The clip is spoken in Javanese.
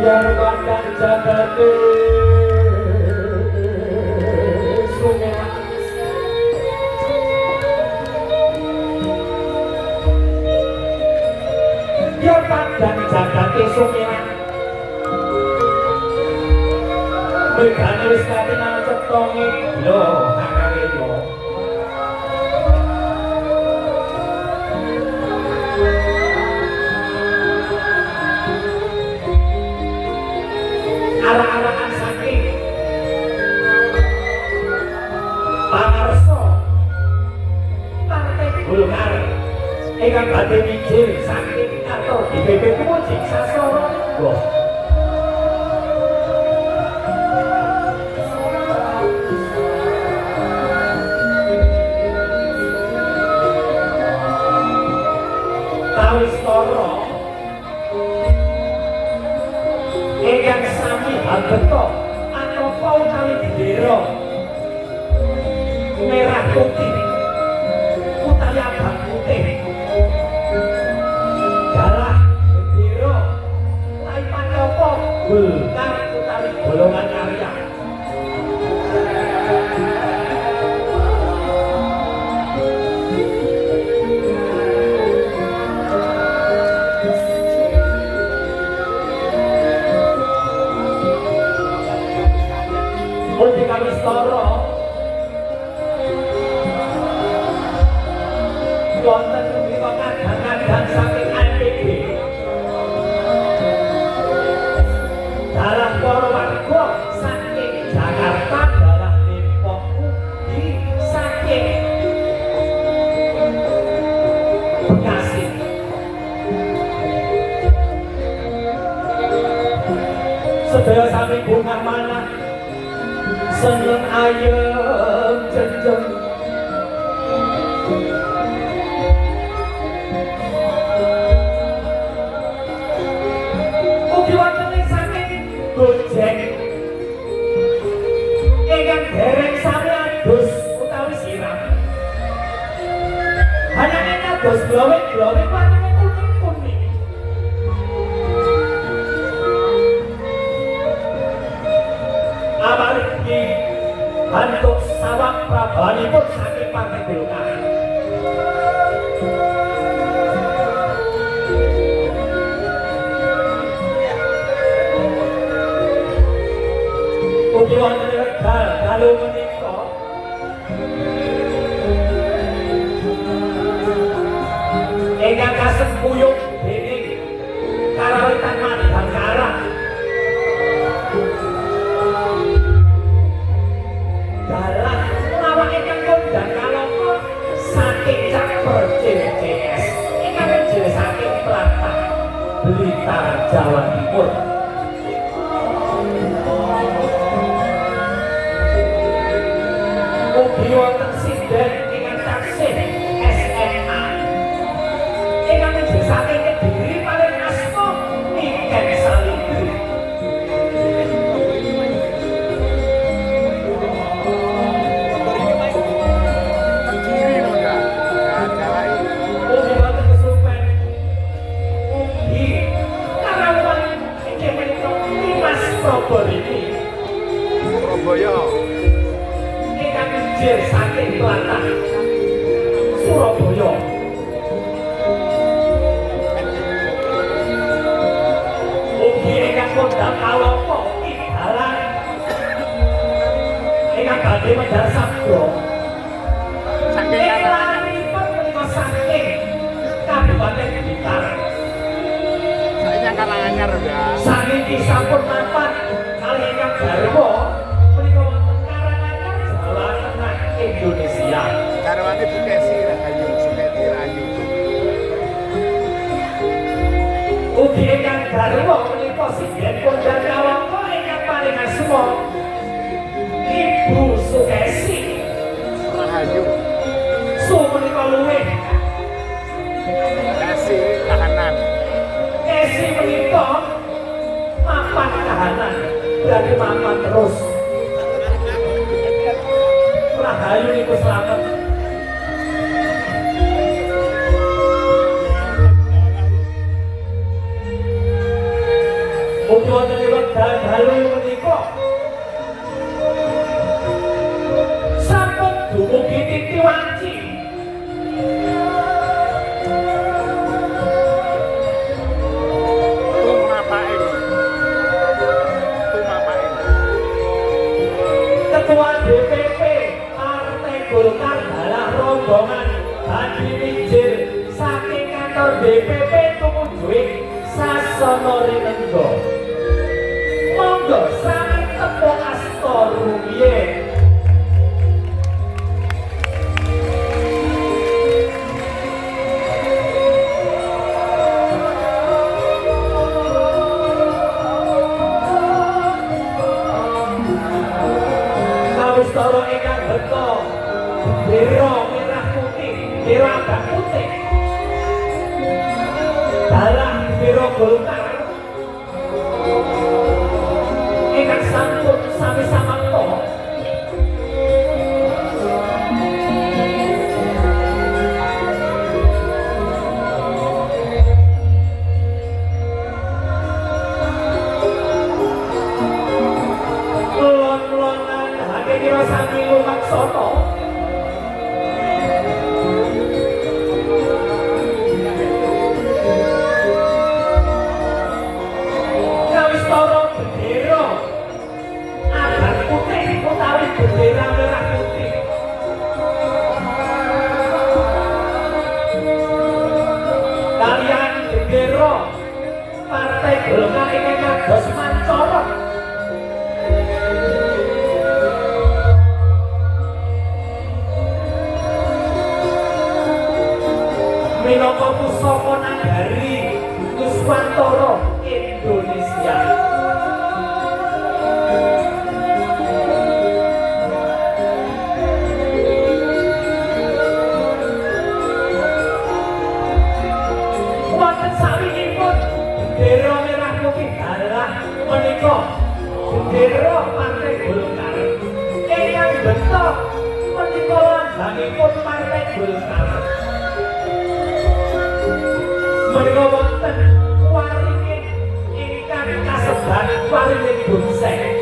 biar pandang jagate sumerak biar pandang jagate sumerak megane wis katingal cetonge lho akare yo arah-arahan saking pangarso partai Golkar ingkang badhe mijil saking kantor DPP Kumujing Sasoro Tawistoro ingkang sami beto anopo utawi bendera merah putih utawi abang putih dalah bendera utawi panopo Golkar utawi golongan karya Multi Kawistara wonten punika kadang-kadang saking NPD dalam para warga saking Jakarta dalam Depok ugi saking Bekasi sedaya sami bunga mana seneng ayem jenjeng ugi wonten ing saking Gojek ingkang dereng sami adus utawi siram hanya adus glowing warnane kuning-kuning amargi bentuk sawak prabanipun saking Partai Golkar ugi wonten wekdal dalu menika ingkang kasempuyung dening Karawitan Madangkara dalah lawan ingkang kondang kalapa saking caper CCS ingkang menjil saking Tlatah Blitar Jawa Timur ugi wonten sinden ingkang taksih SMA ingkang menjil saking Kediri paling asma Niken Salindri Surabaya ingkang menjil saking Tlatah Surabaya ugi ingkang kondang kalapa idalan ingkang badhe medal sabda saking kalanganipun menika saking Kabupaten Blitar saking kalangannya ya saking sampun mapan kali ingkang garwa menika wonten Karanganyar Jawa Tengah Indonesia garwane Bukesi Rahayu Suketi Rahayu ugi ingkang garwa menika Sinden Kondang Kalapa ingkang paling asma Ibu Sukesi Rahayu su menika luwih kasih tahanan esi menika mapan tahanan dari mapan terus Rahayu niku slamet mugi wonten DPP tumuju sasana rinengga. Monggo sami tepuk asta rumiyin. Kawistara ingkang beta bendera merah putih, bendera abang putih. Darah bendera Golkar ingkang sampun sami samapta. Lon-lonan hake kira sami lumaksana. Kawistara bendera abang putih utawi bendera merah putih. Kalian bendera Partai Golkar ingkang kados mancara. Minangka pusaka nagari Nuswantara Indonesia. Wonten sawinipun bendera merah putih dalah menika bendera Partai Golkar. Ingkang bentuk menika lambangipun Partai Golkar. Menika wonten waringin ingkang kasebat waringin Bunseng.